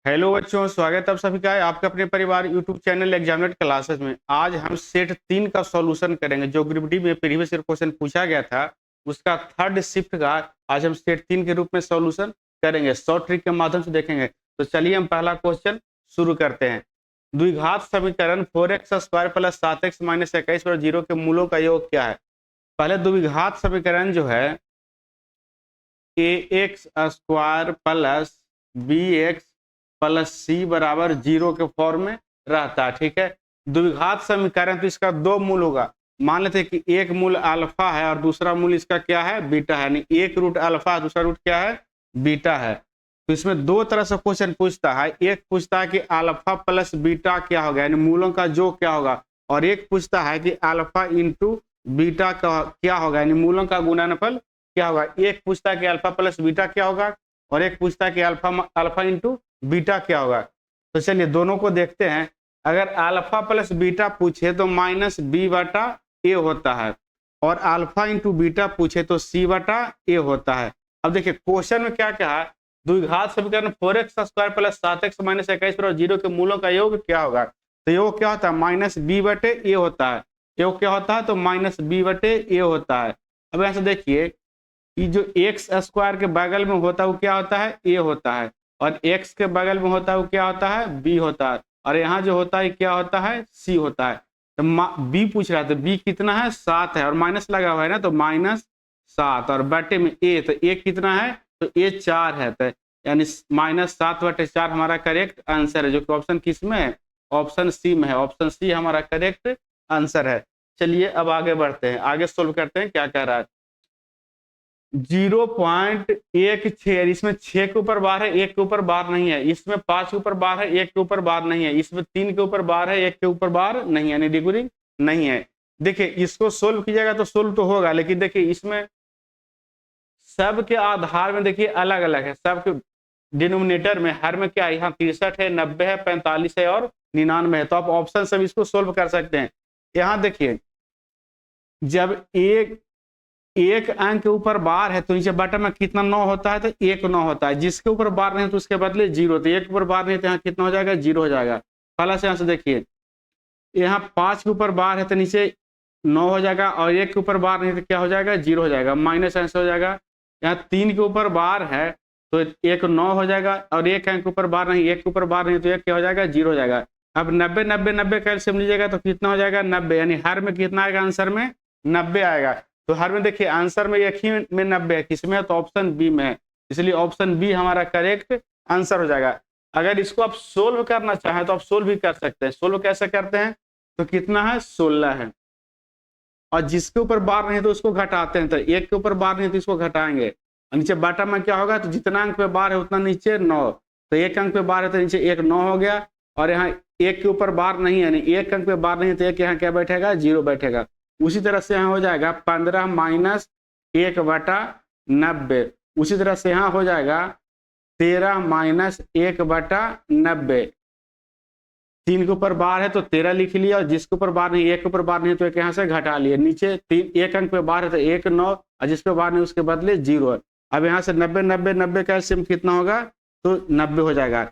Hello बच्चों, स्वागत है आप सभी का है आपके अपने परिवार यूट्यूब चैनल एग्जामिनेट क्लासेस में। आज हम सेट 3 का सॉल्यूशन करेंगे जो ग्रुप डी में प्रीवियस ईयर क्वेश्चन पूछा गया था। उसका थर्ड शिफ्ट का आज हम सेट 3 के रूप में सॉल्यूशन करेंगे, शॉर्ट ट्रिक के माध्यम से देखेंगे। तो चलिए हम पहला क्वेश्चन शुरू करते हैं। द्विघात समीकरण 4x² प्लस 7x माइनस 21 पर 0 के मूलों का योग क्या है। पहले द्विघात समीकरण जो है ax² प्लस bx प्लस सी बराबर 0 के फॉर्म में रहता है। ठीक है, द्विघात समीकरण तो इसका दो मूल होगा। मान लेते हैं कि एक मूल अल्फा है और दूसरा मूल इसका क्या है, बीटा है। यानी एक रूट अल्फा है, दूसरा रूट क्या है, बीटा है। तो इसमें दो तरह से क्वेश्चन पूछता है। एक पूछता है कि अल्फा प्लस बीटा क्या होगा, यानी मूलों का योग क्या होगा। और एक पूछता है कि अल्फा इंटू बीटा का क्या होगा, यानी मूलों का गुणनफल क्या होगा। एक पूछता है कि अल्फा प्लस बीटा क्या होगा और एक पूछता है कि अल्फा इंटू बीटा क्या होगा। तो चलिए दोनों को देखते हैं। अगर अल्फा प्लस बीटा पूछे तो माइनस बी बटा ए होता है, और अल्फा इंटू बीटा पूछे तो सी बटा ए होता है। अब देखिए क्वेश्चन में क्या कहा, द्विघात समीकरण 4x² प्लस 7x माइनस 21 पर 0 के मूलों का योग क्या होगा। तो योग क्या होता है, माइनस बी बटे ए होता है। योग क्या होता है, तो माइनस बी बटे ए होता है। अब ऐसे देखिए कि जो x² के बगल में होता है वो क्या होता है, ए होता है, और x के बगल में होता है वो क्या होता है, b होता है, और यहाँ जो होता है क्या होता है, c होता है। तो b पूछ रहा है, तो b कितना है, 7 है, और माइनस लगा हुआ है ना, तो -7, और बटे में a, तो a कितना है, तो a 4 है। तो यानी -7/4 हमारा करेक्ट आंसर है, जो कि ऑप्शन किस में है, ऑप्शन सी में है। ऑप्शन सी हमारा करेक्ट आंसर है। चलिए अब आगे बढ़ते हैं, आगे सोल्व करते हैं क्या कह रहा है। 0.16, इसमें 6 के ऊपर बार है, 1 के ऊपर बार नहीं है। इसमें 5 के ऊपर बार है, 1 के ऊपर बार नहीं है। इसमें 3 के ऊपर बार है, 1 के ऊपर बार नहीं है, यानी डिग्री नहीं है। देखिए इसको सोल्व कीजिएगा तो सोल्व तो होगा, लेकिन देखिए इसमें सबके आधार में देखिए अलग अलग है। सबके डिनोमिनेटर में हर में क्या है, यहाँ 63 है, 90 है, 45 है और 99 है। तो आप ऑप्शन सब इसको सोल्व कर सकते हैं। यहाँ देखिए जब एक अंक के ऊपर बार है तो नीचे बटन में कितना 9 होता है, तो 1 9 होता है। जिसके ऊपर बार नहीं तो उसके बदले 0, तो 1 के ऊपर बार नहीं तो यहाँ कितना हो जाएगा, 0 हो जाएगा। प्लस यहाँ से देखिए यहाँ 5 के ऊपर बार है तो नीचे 9 हो जाएगा, और 1 के ऊपर बार नहीं तो क्या हो जाएगा, 0 हो जाएगा। माइनस यहाँ से हो जाएगा, यहाँ 3 के ऊपर बार है तो 1 9 हो जाएगा, और 1 अंक के ऊपर बार नहीं, 1 के ऊपर बार नहीं तो 1 क्या हो जाएगा, 0 हो जाएगा। अब 90 90 90 कैल्सियम लीजिएगा तो कितना हो जाएगा, 90, यानी हर में कितना आएगा, आंसर में 90 आएगा। तो हर में देखिए आंसर में एक ही में 90 है, किसमें है, तो ऑप्शन बी में है। इसलिए ऑप्शन बी हमारा करेक्ट आंसर हो जाएगा। अगर इसको आप सोल्व करना चाहें तो आप सोल्व भी कर सकते हैं। सोल्व कैसे करते हैं, तो कितना है, 16 है, और जिसके ऊपर बार नहीं तो उसको घटाते हैं। तो 1 के ऊपर बार नहीं तो इसको घटाएंगे, और नीचे बॉटम में क्या होगा, तो जितना अंक पे बार है उतना नीचे 9, तो 1 अंक पे बार है तो नीचे 1 9 हो गया, और यहाँ 1 के ऊपर बार नहीं है, यानी 1 अंक पे बार नहीं है तो 1 यहाँ क्या बैठेगा, 0 बैठेगा। उसी तरह से यहाँ हो जाएगा 15 माइनस 1/90। उसी तरह से यहाँ हो जाएगा 13 माइनस 1/90। 3 के ऊपर बार है तो 13 लिख लिया, और जिसके ऊपर बार नहीं, 1 के ऊपर बार नहीं तो एक यहाँ से घटा लिया। नीचे 1 अंक पे बार है तो 1 9, और जिस पे बार नहीं उसके बदले 0 है। अब यहाँ से 90 90 90 का एलसीएम कितना होगा, तो 90 हो जाएगा।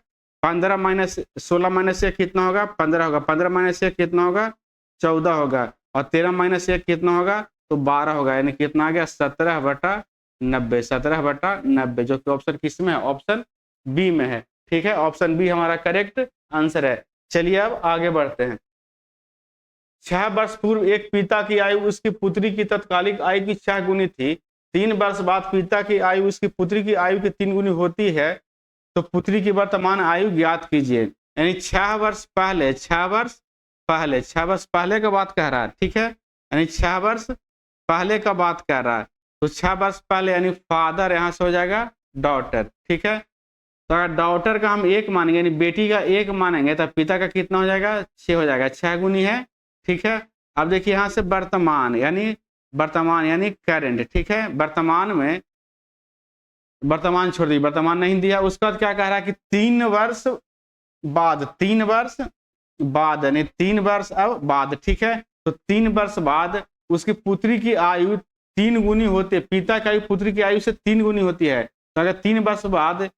15 माइनस 16 माइनस 1 कितना होगा, 15 होगा। 15 माइनस 1 कितना होगा, 14 होगा, और 13 माइनस 1 कितना होगा, तो 12 होगा, यानी कितना आ गया, 17/90। 17/90 जो कि ऑप्शन किस में है, ऑप्शन बी में है। ठीक है, ऑप्शन बी हमारा करेक्ट आंसर है। चलिए अब आगे बढ़ते हैं। 6 वर्ष पूर्व एक पिता की आयु उसकी पुत्री की तत्कालिक आयु की 6 गुनी थी। 3 वर्ष बाद पिता की आयु उसकी पुत्री की आयु की 3 गुनी होती है, तो पुत्री की वर्तमान आयु ज्ञात कीजिए। यानी 6 वर्ष पहले, 6 वर्ष पहले, 6 वर्ष पहले का बात कह रहा है। ठीक है, यानी 6 वर्ष पहले का बात कह रहा है। तो 6 वर्ष पहले यानी फादर यहाँ से हो जाएगा डॉटर। ठीक है, तो अगर डॉटर का हम 1 मानेंगे, यानी बेटी का 1 मानेंगे, तो पिता का कितना हो जाएगा, 6 हो जाएगा। 6 गुनी है। ठीक है, अब देखिए यहाँ से वर्तमान यानी करेंट। ठीक है, वर्तमान में वर्तमान छोड़ दी, वर्तमान नहीं दिया। उसका क्या कह रहा है कि 3 वर्ष बाद, 3 वर्ष बाद यानी 3 वर्ष अब बाद। ठीक है, तो 3 वर्ष बाद उसकी पुत्री की आयु 3 गुनी होती है। पिता की आयु पुत्री की आयु से 3 गुनी होती है। तो अगर 3 वर्ष बाद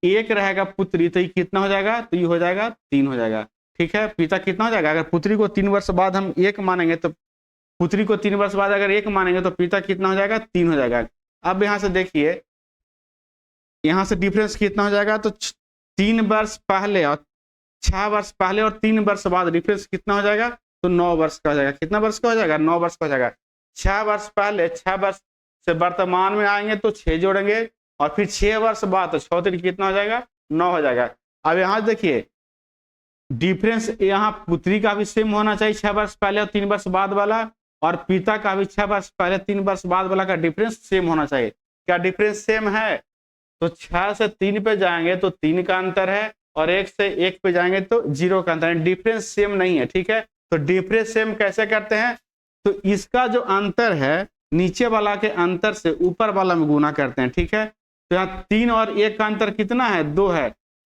एक रहेगा पुत्री, तो ये कितना हो जाएगा, तो ये हो जाएगा 3 हो जाएगा। ठीक है, पिता कितना हो जाएगा, अगर पुत्री को 3 वर्ष बाद हम 1 मानेंगे तो पुत्री को 3 वर्ष बाद अगर 1 मानेंगे तो पिता कितना हो जाएगा, 3 हो जाएगा। अब यहाँ से देखिए, यहाँ से डिफरेंस कितना हो जाएगा, तो 3 वर्ष पहले और 6 वर्ष पहले और 3 वर्ष बाद डिफरेंस कितना हो जाएगा, तो 9 वर्ष का हो जाएगा। कितना वर्ष का हो जाएगा, 9 वर्ष का हो जाएगा। 6 वर्ष पहले, 6 वर्ष से वर्तमान में आएंगे तो 6 जोड़ेंगे, और फिर 6 वर्ष बाद तो 6 3 कितना हो जाएगा, 9 हो जाएगा। अब यहाँ देखिए डिफरेंस, यहाँ पुत्री का भी सेम होना चाहिए 6 वर्ष पहले और 3 वर्ष बाद वाला, और पिता का भी 6 वर्ष पहले 3 वर्ष बाद वाला का डिफरेंस सेम होना चाहिए। क्या डिफरेंस सेम है, तो 6 से 3 पे जाएंगे तो 3 का अंतर है, और 1 से 1 पे जाएंगे तो 0 का अंतर है। डिफरेंस सेम नहीं है। ठीक है, तो डिफरेंस सेम कैसे करते हैं, तो इसका जो अंतर है नीचे वाला के अंतर से ऊपर वाला में गुना करते हैं। ठीक है, तो यहाँ 3 और 1 का अंतर कितना है, 2 है,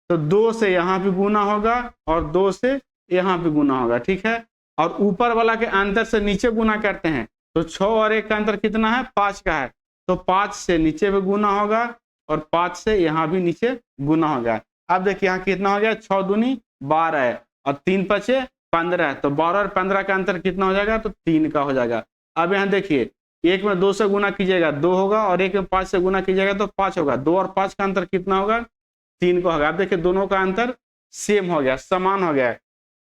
तो 2 से यहाँ भी गुना होगा और 2 से यहाँ भी गुना होगा। ठीक है, और ऊपर वाला के अंतर से नीचे गुना करते हैं, तो 6 और 1 का अंतर कितना है, 5 का है, तो 5 से नीचे भी गुना होगा और 5 से यहाँ भी नीचे गुना होगा। अब देखिए यहाँ कितना हो गया, 6 दूनी 12 है और 3 पचे 15 है, तो 12 और 15 का अंतर कितना हो जाएगा, तो 3 का हो जाएगा। अब यहाँ देखिए 1 में 2 से गुना कीजिएगा 2 होगा, और 1 में 5 से गुना कीजिएगा तो 5 होगा। 2 और 5 का अंतर कितना होगा, 3 का होगा। अब देखिए दोनों का अंतर सेम हो गया, समान हो गया,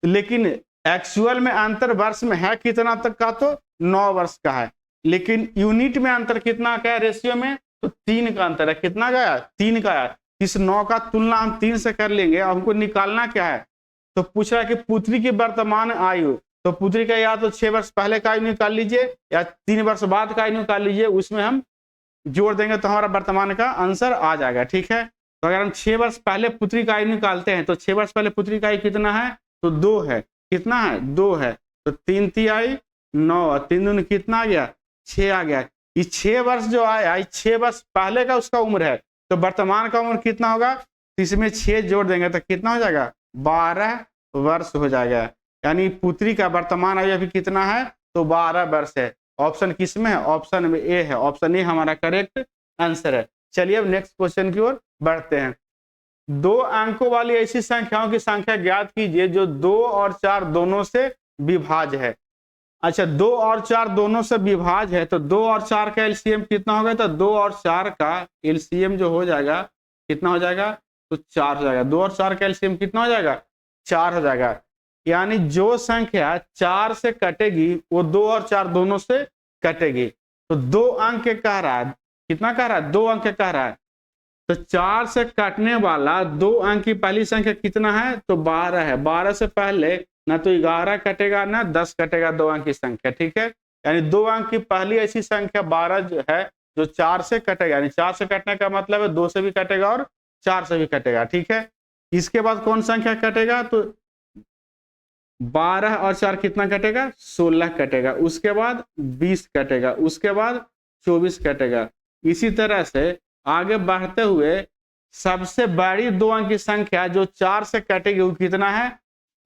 लेकिन एक्चुअल में अंतर वर्ष में है कितना तक का, तो 9 वर्ष का है, लेकिन यूनिट में अंतर कितना का है, रेशियो में, तो 3 का अंतर है। कितना गया, 3 का है। इस 9 का तुलना हम 3 से कर लेंगे। हमको निकालना क्या है, तो पूछ रहा है कि पुत्री की वर्तमान आयु, तो पुत्री का या तो 6 वर्ष पहले का आयु निकाल लीजिए या 3 वर्ष बाद का आयु निकाल लीजिए, उसमें हम जोड़ देंगे तो हमारा वर्तमान का आंसर आ जाएगा। ठीक है, तो अगर हम 6 वर्ष पहले पुत्री का आयु निकालते हैं तो 6 वर्ष पहले पुत्री का आयु कितना है, तो 2 है। कितना है, 2 है, तो 3 3 आई 9, 3 दूनी कितना आ गया, 6 आ गया। ये 6 वर्ष जो आया, 6 वर्ष पहले का उसका उम्र है, तो वर्तमान का उम्र कितना होगा, तो इसमें 6 जोड़ देंगे तो कितना हो जाएगा, 12 वर्ष हो जाएगा। यानी पुत्री का वर्तमान आयु अभी कितना है, तो 12 वर्ष है। ऑप्शन किस में है, ऑप्शन में ए है। ऑप्शन ए हमारा करेक्ट आंसर है। चलिए अब नेक्स्ट क्वेश्चन की ओर बढ़ते हैं। 2 अंकों वाली ऐसी संख्याओं की संख्या ज्ञात कीजिए जो 2 और 4 दोनों से विभाज्य है। अच्छा, 2 और 4 दोनों से विभाज्य है, तो 2 और 4 का एलसीएम कितना होगा, तो 2 और 4 का एलसीएम जो हो जाएगा कितना हो जाएगा, तो 4 हो जाएगा। 2 और 4 का एलसीएम कितना हो जाएगा, 4 हो जाएगा। यानी जो संख्या 4 से कटेगी वो 2 और 4 दोनों से कटेगी। तो 2 अंक कह रहा है, कितना कह रहा है, 2 अंक कह रहा है, तो 4 से काटने वाला 2 अंक की पहली संख्या कितना है, तो 12 है। 12 से पहले ना तो 11 कटेगा ना 10 कटेगा, 2 अंक की संख्या। ठीक है, यानी 2 अंक की पहली ऐसी संख्या 12 जो है जो 4 से कटेगा, यानी 4 से कटने का मतलब है 2 से भी कटेगा और 4 से भी कटेगा। ठीक है, इसके बाद कौन संख्या कटेगा, तो 12 और 4 कितना कटेगा, 16 कटेगा। उसके बाद 20 कटेगा, उसके बाद 24 कटेगा। इसी तरह से आगे बढ़ते हुए सबसे बड़ी 2 अंक की संख्या जो 4 से कटेगी वो कितना है,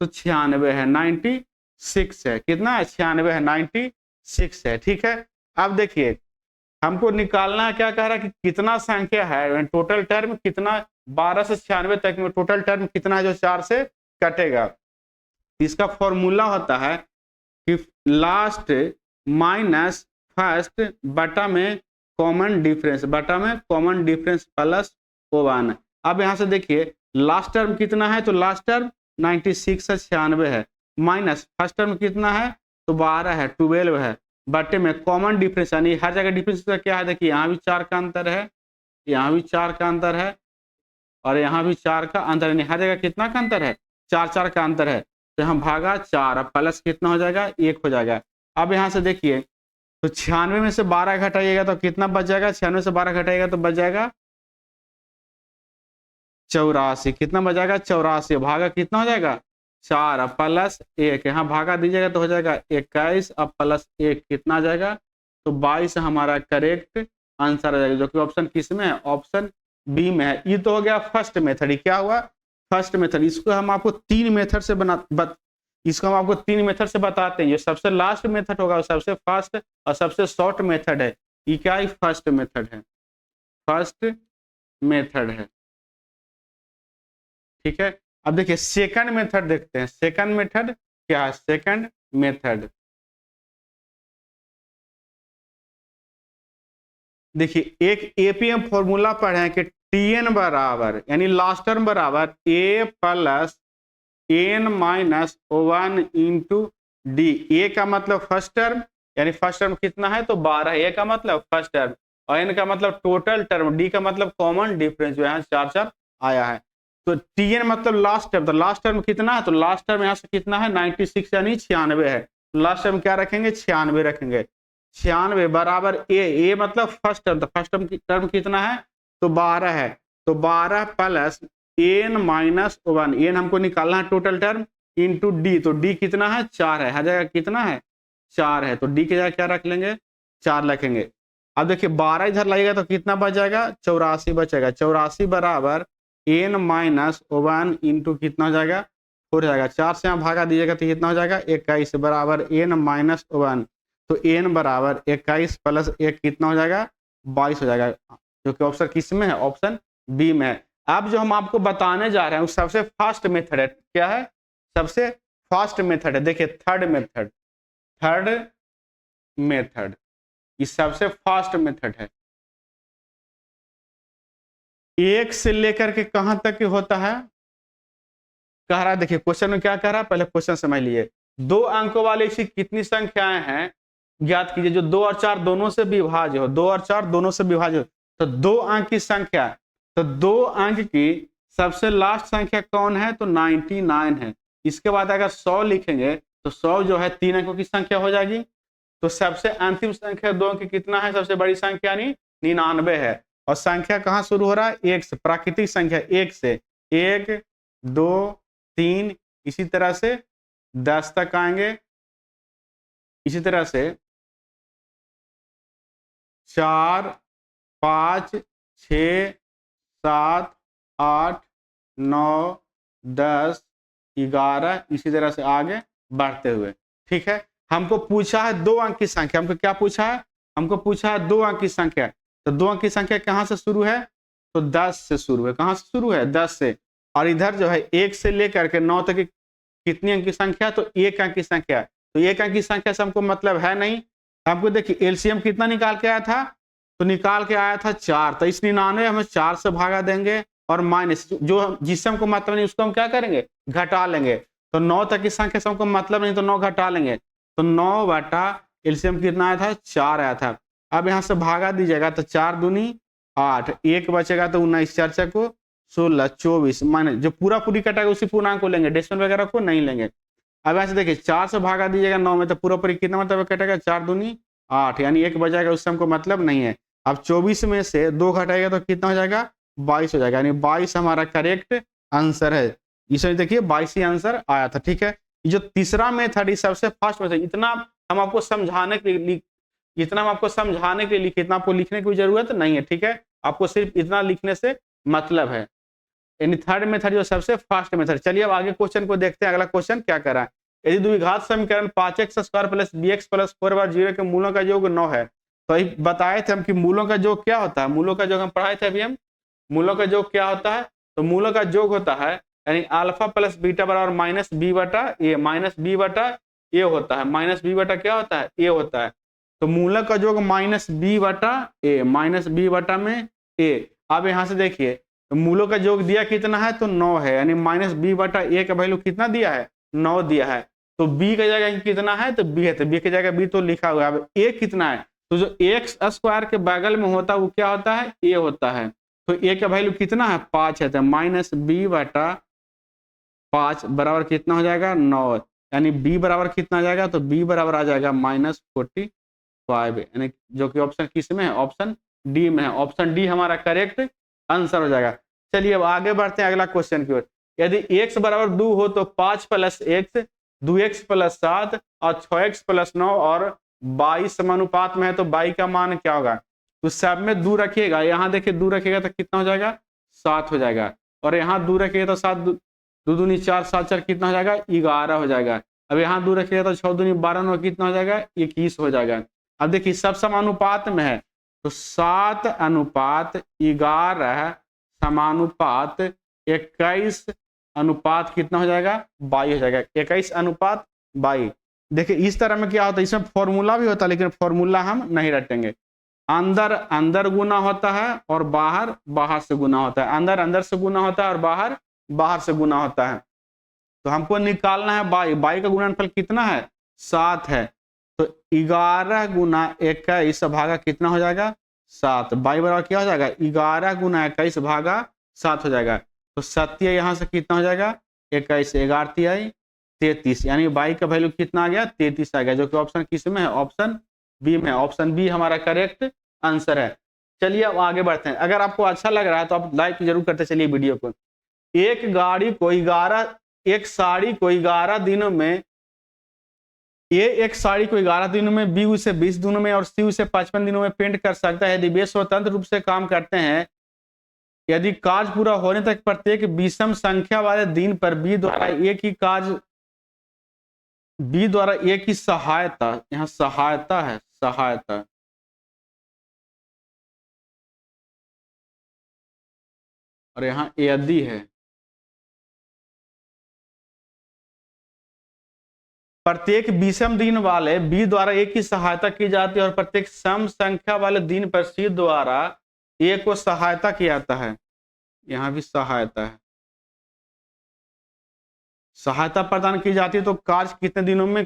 तो 96 है, 96 है। कितना है, 96 है, 96 है। ठीक है, अब देखिए हमको निकालना क्या कह रहा है कि कितना संख्या है, टोटल टर्म कितना, 12 से 96 तक में टोटल टर्म कितना है जो 4 से कटेगा। इसका फॉर्मूला होता है कि लास्ट माइनस फर्स्ट बटा में कॉमन डिफरेंस, बटा में कॉमन डिफरेंस प्लस O1। अब यहाँ से देखिए लास्ट टर्म कितना है, तो लास्ट टर्म 96 से 96 है, माइनस फर्स्ट टर्म कितना है, तो 12 है, 12 है, बटे में कॉमन डिफरेंस, यानी हर जगह डिफरेंस का क्या है, देखिए यहाँ भी 4 का अंतर है, यहाँ भी 4 का अंतर है, और यहाँ भी 4 का अंतर, यानी हर जगह कितना का अंतर है, 4 4 का अंतर है। तो यहाँ भागा 4, अब प्लस कितना हो जाएगा, 1 हो जाएगा। अब यहाँ से देखिए तो 96 में से 12 घटाइएगा तो कितना बच जाएगा, 96 से 12 घटाइएगा तो बच जाएगा 84। कितना बच जाएगा, 84, भागा कितना हो जाएगा, 4, अब प्लस 1, यहाँ भागा दीजिएगा तो हो जाएगा 21, अब प्लस 1 कितना आ जाएगा, तो 22 हमारा करेक्ट आंसर आ जाएगा, जो कि ऑप्शन किस में है, ऑप्शन बी में है। ये तो हो गया फर्स्ट मेथड। ही क्या हुआ, फर्स्ट मेथड। इसको हम आपको 3 मेथड से इसको हम आपको 3 मेथड से बताते हैं। ये सबसे लास्ट मेथड होगा, सबसे फास्ट और सबसे शॉर्ट मेथड है। ये क्या है, फर्स्ट मेथड है, फर्स्ट मेथड है। ठीक है। अब देखिए सेकंड मेथड देखते हैं, सेकंड मेथड क्या है। सेकंड मेथड देखिए एक एपीएम फॉर्मूला पढ़े हैं कि टीएन बराबर यानी लास्ट टर्म बराबर A plus n minus 1 into d. A का मतलब फर्स्ट टर्म यानी फर्स्ट टर्म कितना है तो 12, ए का मतलब फर्स्ट टर्म और एन का मतलब टोटल टर्म, डी का मतलब कॉमन डिफरेंस जो यहाँ 4 आया है। तो टीएन मतलब लास्ट टर्म, तो लास्ट टर्म कितना है तो लास्ट टर्म यहाँ से कितना है 96 यानी 96 है। लास्ट टर्म क्या रखेंगे 96 रखेंगे। 96 बराबर ए मतलब फर्स्ट टर्म, तो फर्स्ट टर्म कितना है तो 12 है। तो 12 प्लस एन माइनस 1, एन हमको निकालना है टोटल टर्म इंटू डी, तो डी कितना है 4 है। हर जगह कितना है 4 है, तो डी की जगह क्या रख लेंगे 4 रखेंगे। अब देखिए 12 इधर लगेगा तो कितना बच जाएगा 84 बचेगा। 84 बराबर एन माइनस 1 इंटू कितना हो जाएगा 4 हो जाएगा। 4 से यहाँ भागा दीजिएगा तो कितना हो जाएगा 21 बराबर एन माइनस 1, तो एन बराबर 21 प्लस 1 कितना हो जाएगा 22 हो जाएगा, जो कि ऑप्शन किस में है ऑप्शन बी में है। अब जो हम आपको बताने जा रहे हैं वो सबसे फास्ट मेथड है। क्या है सबसे फास्ट मेथड है। देखिए थर्ड मेथड, थर्ड मेथड ये सबसे फास्ट मेथड है। एक से लेकर के कहां तक होता है कह रहा है। देखिए क्वेश्चन में क्या कह रहा है पहले क्वेश्चन समझ लिए। 2 अंकों वाली ऐसी कितनी संख्याएं हैं ज्ञात कीजिए जो 2 और 4 दोनों से विभाज्य हो। 2 और 4 दोनों से विभाज्य हो तो 2 अंक की संख्या, तो 2 अंक की सबसे लास्ट संख्या कौन है तो 99 है। इसके बाद अगर 100 लिखेंगे तो 100 जो है 3 अंकों की संख्या हो जाएगी। तो सबसे अंतिम संख्या 2 अंक कितना है सबसे बड़ी संख्या यानी 99 है। और संख्या कहाँ शुरू हो रहा है 1 से, प्राकृतिक संख्या 1 से, 1 2 3 इसी तरह से 10 तक आएंगे। इसी तरह से 4 5 6 7 8 9 10 11 इसी तरह से आगे बढ़ते हुए। ठीक है हमको पूछा है 2 अंक की संख्या। हमको क्या पूछा है हमको पूछा है 2 अंक की संख्या। तो 2 अंक की संख्या कहाँ से शुरू है तो 10 से शुरू है। कहाँ से शुरू है 10 से। और इधर जो है 1 से लेकर के 9 तक कितनी अंक की संख्या तो 1 अंक की संख्या। तो 1 अंक की संख्या से हमको मतलब है नहीं। हमको देखिए एलसीएम कितना निकाल के आया था तो निकाल के आया था 4, तो इस 99 हमें 4 से भागा देंगे और माइनस जो जिससे हमको मतलब नहीं उसको हम क्या करेंगे घटा लेंगे। तो 9 तक की संख्या से हमको मतलब नहीं तो 9 घटा लेंगे। तो 9 बटा एलसीएम कितना आया था 4 आया था। अब यहाँ से भागा दीजिएगा तो 4 दूनी 8, 1 बचेगा तो 19 4 4 को 16 24 माइनस जो पूरा पूरी कटेगा उसी पूर्णांक को लेंगे, डेसिमल वगैरह को नहीं लेंगे। अब ऐसे देखिए 4 से भागा दीजिएगा 9 में तो पूरा पूरी कितना मतलब कटेगा 4 दूनी 8 यानी 1 बचेगा उससे हमको मतलब नहीं है। अब 24 में से 2 घटाएगा तो कितना हो जाएगा 22 हो जाएगा यानी 22 हमारा करेक्ट आंसर है। इसमें देखिए 22 ही आंसर आया था। ठीक है जो तीसरा मेथड है सबसे फास्ट मेथड। इतना हम आपको समझाने के लिए इतना आपको लिखने की जरूरत नहीं है। ठीक है आपको सिर्फ इतना लिखने से मतलब है। यानी थर्ड मेथड जो सबसे फास्ट मेथड। चलिए अब आगे क्वेश्चन को देखते हैं। अगला क्वेश्चन क्या कर रहा है। यदि द्विघात समीकरण 5x² प्लस bx प्लस 4/0 के मूलों का योग 9 है तो बताए थे हम कि मूलों का योग क्या होता है। मूलों का योग हम पढ़ाए थे अभी हम। मूलों का योग क्या होता है तो मूलों का योग होता है यानी अल्फा प्लस बीटा बराबर माइनस बी बटा ए होता है। माइनस बी बटा क्या होता है ए होता है। तो मूलक का योग माइनस बी बटा में ए। अब यहाँ से देखिए तो मूलों का योग दिया कितना है तो 9 है यानी माइनस बी बटा ए का वैल्यू कितना दिया है 9 दिया है। तो बी का जगह कितना है तो बी है, तो बी की जगह बी तो लिखा हुआ है। अब ए कितना है तो जो एक्स स्क्वायर के बगल में होता है वो क्या होता है ए होता है। तो ए का वैल्यू कितना है 5 है तो माइनस बी बटा 5 बराबर कितना हो जाएगा 9 यानी बी बराबर कितना आ जाएगा तो बी बराबर आ जाएगा -45 यानी जो कि ऑप्शन किस में है ऑप्शन डी में है। ऑप्शन डी हमारा करेक्ट आंसर हो जाएगा। चलिए अब आगे बढ़ते हैं अगला क्वेश्चन की ओर। यदि x बराबर 2 हो तो 5 + x 2x + 7 और 6x + 9 और 22 समानुपात में है तो y का मान क्या होगा। तो सब में 2 रखिएगा। यहाँ देखिए 2 रखिएगा तो कितना हो जाएगा 7 हो जाएगा। और यहाँ 2 रखिएगा तो 7 2 दूनी 4 7 4 कितना हो जाएगा 11 हो जाएगा। अब यहाँ 2 रखिएगा तो 6 दूनी 12 9 कितना हो जाएगा 21 हो जाएगा। अब देखिए सब समानुपात में है तो 7:11 समानुपात 21 अनुपात कितना हो जाएगा 22 हो जाएगा, 21:22। देखिए इस तरह में क्या होता है, इसमें फॉर्मूला भी होता है लेकिन फॉर्मूला हम नहीं रटेंगे। अंदर अंदर गुना होता है और बाहर बाहर से गुना होता है, अंदर अंदर से गुना होता है और बाहर बाहर से गुना होता है। तो हमको निकालना है बाई, बाई का गुणनफल कितना है 7 है, तो 11 गुना 21 भागा कितना हो जाएगा 7। बाई बराबर क्या हो जाएगा 11 गुना 21 भागा 7 हो जाएगा। तो सत्य यहाँ से कितना हो जाएगा 21, 11 तिहाई 33, यानी बाई का वैल्यू कितना आ गया 33 आ गया, जो कि ऑप्शन किस में है, ऑप्शन बी में। ऑप्शन बी हमारा करेक्ट आंसर है। चलिए अब आगे बढ़ते हैं। अगर आपको अच्छा लग रहा है तो आप लाइक जरूर करते चलिए वीडियो को। एक साड़ी को 11 दिनों में, एक साड़ी को 11 दिनों में, बी उसे 20 दिनों में और सी उसे 55 दिनों में पेंट कर सकता है। यदि वे स्वतंत्र रूप से काम करते हैं, यदि कार्य पूरा होने तक प्रत्येक विषम संख्या वाले दिन पर बी द्वारा एक की सहायता, यहाँ सहायता है, सहायता, और यहाँ यदि है, प्रत्येक विषम दिन वाले बी द्वारा एक की सहायता की जाती है और प्रत्येक सम संख्या वाले दिन पर सी द्वारा ए को सहायता किया जाता है। यहाँ भी सहायता है, सहायता प्रदान की जाती है, तो कार्य कितने दिनों में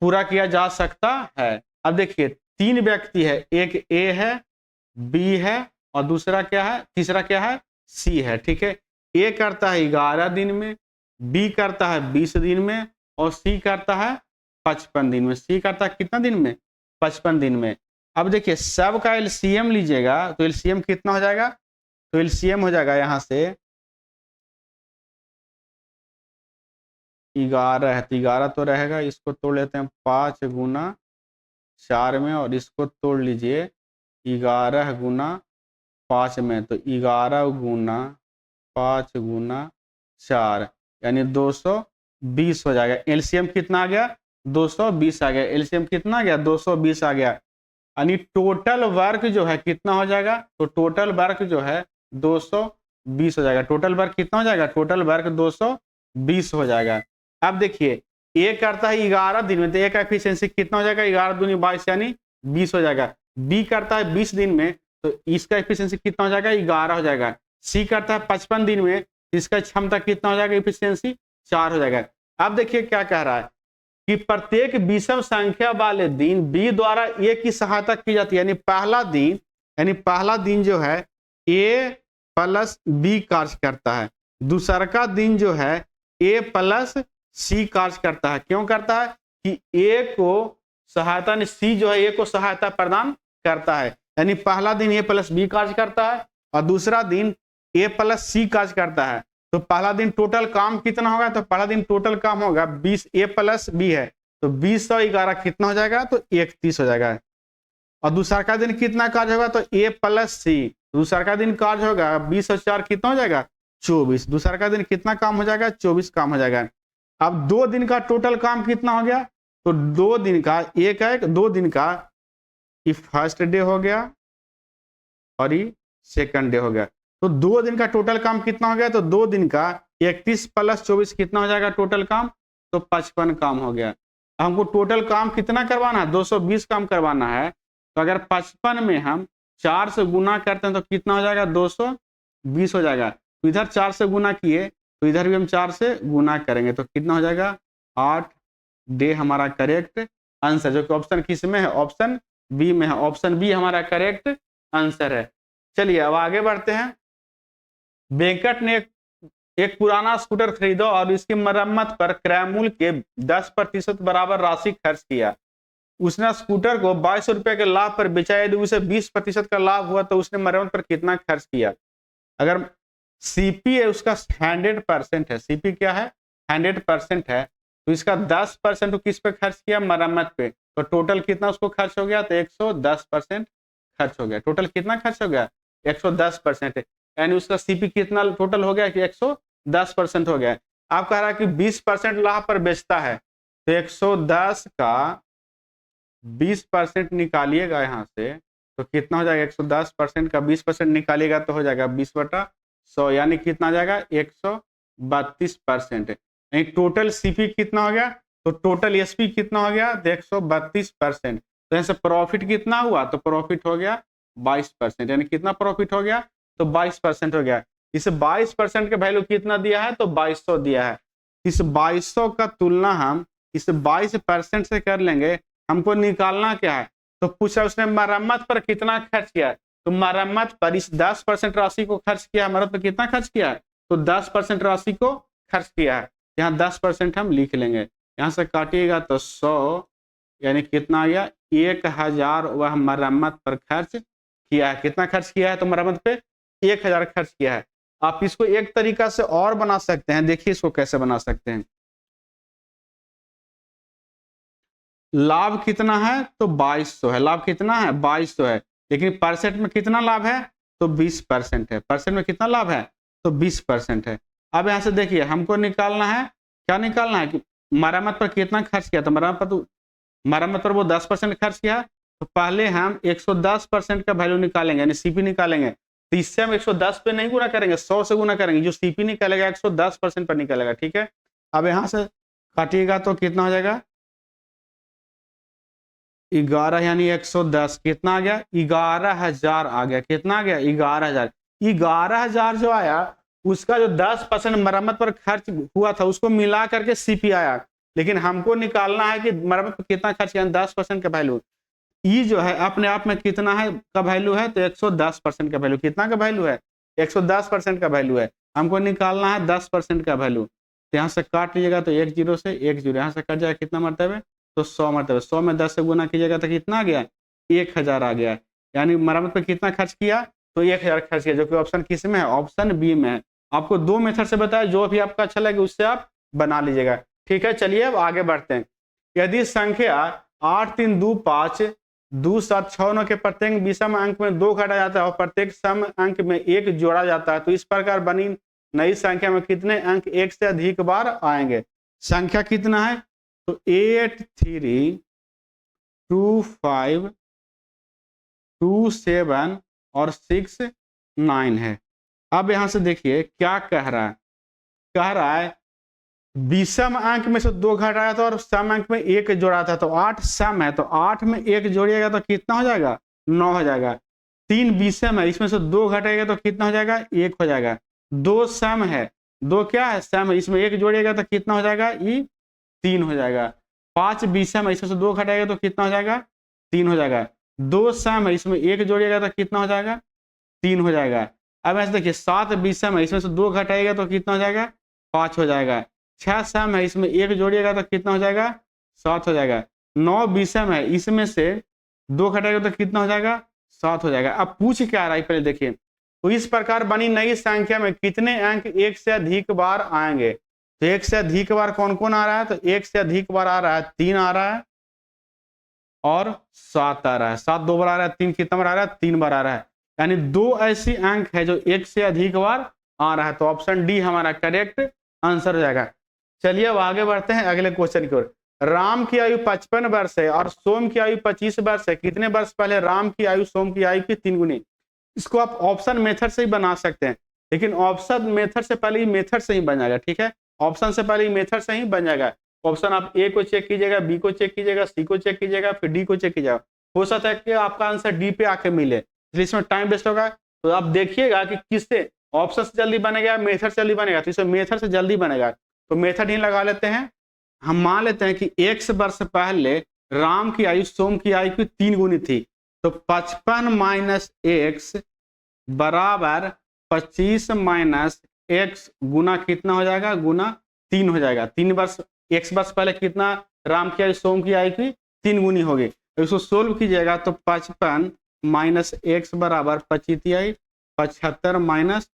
पूरा किया जा सकता है। अब देखिए 3 व्यक्ति है, एक ए है, बी है और दूसरा क्या है, तीसरा क्या है सी है, ठीक है। ए करता है 11 दिन में, बी करता है 20 दिन में और सी करता है 55 दिन में। सी करता है कितना दिन में 55 दिन में। अब देखिए सब का एलसीएम लीजिएगा तो एलसीएम कितना हो जाएगा, तो एलसीएम हो जाएगा यहाँ से 11 है, तो 11 तो रहेगा, इसको तोड़ लेते हैं 5 गुना 4 में और इसको तोड़ लीजिए 11 गुना 5 में, तो 11 गुना 5 गुना 4 यानी 220 हो जाएगा। एलसीएम कितना आ गया 220 आ गया, एलसीएम कितना आ गया 220 आ गया, यानी टोटल वर्क जो है कितना हो जाएगा, तो टोटल वर्क जो है 220 हो जाएगा। टोटल वर्क कितना हो जाएगा, टोटल वर्क 220 हो जाएगा। अब देखिए ए करता है 11 दिन में, तो ए का एफिशिएंसी कितना हो जाएगा 11 दूनी 22 यानी 20 हो जाएगा। बी करता है 20 दिन में, तो इसका एफिशिएंसी कितना हो जाएगा 11 हो जाएगा। सी करता है 55 दिन में, इसका क्षमता कितना हो जाएगा एफिशिएंसी 4 हो जाएगा। अब देखिए क्या कह रहा है कि प्रत्येक विषम संख्या वाले दिन बी द्वारा ए की सहायता की जाती है, यानी पहला दिन जो है ए प्लस बी कार्य करता है, दूसरा का दिन जो है ए प्लस सी कार्य करता है। क्यों करता है कि ए को सहायता, सी जो है ए को सहायता प्रदान करता है, यानी पहला दिन ए प्लस बी कार्य करता है और दूसरा दिन ए प्लस सी कार्य करता है। तो पहला दिन टोटल काम कितना होगा, तो पहला दिन टोटल काम होगा 20, ए प्लस बी है तो 20 और 11 कितना हो जाएगा, तो 31 हो जाएगा। और दूसरा का दिन कितना कार्य होगा, तो ए प्लस सी, दूसरा का दिन कार्य होगा 20 और 4 कितना हो जाएगा 24, दूसरा का दिन कितना काम हो जाएगा 24 काम हो जाएगा। अब 2 दिन का टोटल काम कितना हो गया, तो 2 दिन का, एक 2 दिन का ये फर्स्ट डे हो गया और ये सेकंड डे हो गया, तो 2 दिन का टोटल काम कितना हो गया, तो 2 दिन का 31 प्लस 24 कितना हो जाएगा टोटल काम, तो 55 काम हो गया। हमको टोटल काम कितना करवाना है 220 काम करवाना है, तो अगर 55 में हम 4 से गुना करते हैं तो कितना हो जाएगा 220 हो जाएगा। तो इधर 4 से गुना किए तो इधर भी हम 4 से गुना करेंगे तो कितना हो जाएगा 8 डे हमारा करेक्ट आंसर, जो कि ऑप्शन किस में है, ऑप्शन बी में है। ऑप्शन बी हमारा करेक्ट आंसर है। चलिए अब आगे बढ़ते हैं। वेंकट ने एक पुराना स्कूटर खरीदा और इसकी मरम्मत पर क्रय मूल्य के 10% बराबर राशि खर्च किया। उसने स्कूटर को 2200 रुपए के लाभ पर बेचा, यदि उसे 20% का लाभ हुआ तो उसने मरम्मत पर कितना खर्च किया। अगर सीपी है उसका 100% है, सीपी क्या है 100% है, तो इसका 10% किस पे खर्च किया, मरम्मत पे, तो टोटल कितना उसको खर्च हो गया, तो 110% खर्च हो गया। टोटल कितना खर्च हो गया 110%, यानी उसका सीपी कितना टोटल हो गया कि 110% हो गया। आप कह रहा है कि 20% लाभ पर बेचता है, तो 110 का 20% निकालिएगा यहाँ से तो कितना हो जाएगा, 110% का 20% निकालिएगा तो हो जाएगा 20/100, यानी कितना आ जाएगा 132% है। टोटल सीपी कितना हो गया, तो टोटल एसपी कितना हो गया, 132%। तो यहाँ से प्रॉफिट कितना हुआ, तो प्रॉफिट हो गया 22%, यानी कितना प्रॉफिट हो गया, तो 22% हो गया। इस 22% का वैल्यू कितना दिया है, तो 2200 दिया है। इस 2200 का तुलना हम इस 22% से कर लेंगे। हमको निकालना क्या है, तो पूछा उसने मरम्मत पर कितना खर्च किया, तो मरम्मत पर इस 10% राशि को खर्च किया। मरम्मत पर कितना खर्च किया है, तो 10% राशि को खर्च किया है। यहाँ 10% हम लिख लेंगे, यहाँ से काटिएगा तो 100, यानी कितना आ गया, 1000 वह मरम्मत पर खर्च किया है। कितना खर्च किया है, तो मरम्मत पे 1000 खर्च किया है। आप इसको एक तरीका से और बना सकते हैं, देखिए इसको कैसे बना सकते हैं। लाभ कितना है, तो 2200 है। लाभ कितना है, 2200 है। लेकिन परसेंट में कितना लाभ है, तो 20% है। परसेंट में कितना लाभ है, तो 20% है। अब यहां से देखिए हमको निकालना है, क्या निकालना है कि मरम्मत पर कितना खर्च किया, तो मरम्मत पर वो 10% खर्च किया। तो पहले हम 110% का वैल्यू निकालेंगे, यानी सीपी निकालेंगे। तो इससे हम 110 पे नहीं गुना करेंगे, 100 से गुना करेंगे। जो सीपी निकालेगा 110% पर निकालेगा, ठीक है। अब यहां से काटिएगा तो कितना हो जाएगा, 11 यानी 110, कितना आ गया, 11000 आ गया। कितना आ गया, 11000। 11000 जो आया उसका जो 10% मरम्मत पर खर्च हुआ था उसको मिला करके सीपी आया। लेकिन हमको निकालना है कि मरम्मत पर कितना खर्च किया, 10% का वैल्यू। ई जो है अपने आप में कितना है का वैल्यू है, तो 110% का वैल्यू। कितना का वैल्यू है, 110% का वैल्यू है। हमको निकालना है 10% का वैल्यू। तो यहाँ से काट लीजिएगा तो 1 0 से 1 0, यहाँ से कट जाएगा कितना मरतबे, तो 100 मरतबे। 100 में 10 से गुना कीजिएगा तो कितना आ गया, 1000 आ गया। यानी मरम्मत पर कितना खर्च किया, तो 1000 खर्च किया, जो कि ऑप्शन किस में है, ऑप्शन बी में है। आपको दो मेथड से बताया, जो भी आपका अच्छा लगे उससे आप बना लीजिएगा, ठीक है। चलिए अब आगे बढ़ते हैं। यदि संख्या 8 3 2 5 2 7 6 9 के प्रत्येक विषम अंक में 2 घटा जाता है और प्रत्येक सम अंक में 1 जोड़ा जाता है, तो इस प्रकार बनी नई संख्या में कितने अंक एक से अधिक बार आएंगे। संख्या कितना है, तो 8 3 2 5 2 7 और 6 9 है। अब यहां से देखिए क्या कह रहा है विषम अंक में से 2 घटाया था और सम अंक में 1 जोड़ा था, तो 8 सम है, तो 8 में 1 जोड़िएगा तो कितना हो जाएगा, 9 हो जाएगा। 3 विषम है, इसमें से 2 घटाएगा तो कितना हो जाएगा, 1 हो जाएगा। 2 सम है, 2 क्या है, सम है, इसमें 1 जोड़िएगा तो कितना हो जाएगा, ये 3 हो जाएगा। 5 विषम है, इसमें से 2 घटाएगा तो कितना हो जाएगा, 3 हो जाएगा। 2 सम है, इसमें 1 जोड़िएगा तो कितना हो जाएगा, 3 हो जाएगा। अब ऐसे देखिए 7 विषम है, इसमें से 2 घटाएगा तो कितना हो जाएगा, 5 हो जाएगा। 6 सम है, इसमें 1 जोड़िएगा तो कितना हो जाएगा, 7 हो जाएगा। 9 विषम है, इसमें से 2 घटाएगा तो कितना हो जाएगा, 7 हो जाएगा। अब पूछ क्या रहा है पहले देखिए, तो इस प्रकार बनी नई संख्या में कितने अंक एक से अधिक बार आएंगे। तो एक से अधिक बार कौन कौन आ रहा है, तो एक से अधिक बार आ रहा है 3 आ रहा है और 7 आ रहा है। 7 2 बार आ रहा है, 3 कितना बार आ रहा है, 3 बार आ रहा है। यानी 2 ऐसी अंक है जो एक से अधिक बार आ रहा है, तो ऑप्शन डी हमारा करेक्ट आंसर हो जाएगा। चलिए अब आगे बढ़ते हैं अगले क्वेश्चन की ओर। राम की आयु 55 वर्ष है और सोम की आयु 25 वर्ष है। कितने वर्ष पहले राम की आयु सोम की आयु की 3 गुनी। इसको आप ऑप्शन मेथड से ही बना सकते हैं, लेकिन ऑप्शन मेथड से पहले ही मेथड से ही बन जाएगा, ठीक है। ऑप्शन से पहले ही मेथड से ही बन जाएगा। ऑप्शन आप ए को चेक कीजिएगा, बी को चेक कीजिएगा, सी को चेक कीजिएगा, फिर डी को चेक कीजिएगा। हो सकता है कि आपका आंसर डी पे आके मिले, इसलिए इसमें टाइम वेस्ट होगा। तो आप देखिएगा कि किससे ऑप्शन से जल्दी बनेगा, मेथड से जल्दी बनेगा। तो इसमें मेथड से जल्दी बनेगा, तो मेथड ही लगा लेते हैं। हम मान लेते हैं कि 1 वर्ष पहले राम की आयु सोम की आयु की 3 गुनी थी, तो 55 माइनस एक्स बराबर 25 माइनस एक्स गुना कितना हो जाएगा, गुना 3 हो जाएगा। 3 वर्ष 1 वर्ष पहले कितना राम की आयु सोम की आयु की 3 गुनी होगी। तो इसको सोल्व कीजिएगा तो 55 माइनस एक्स बराबर 75 माइनस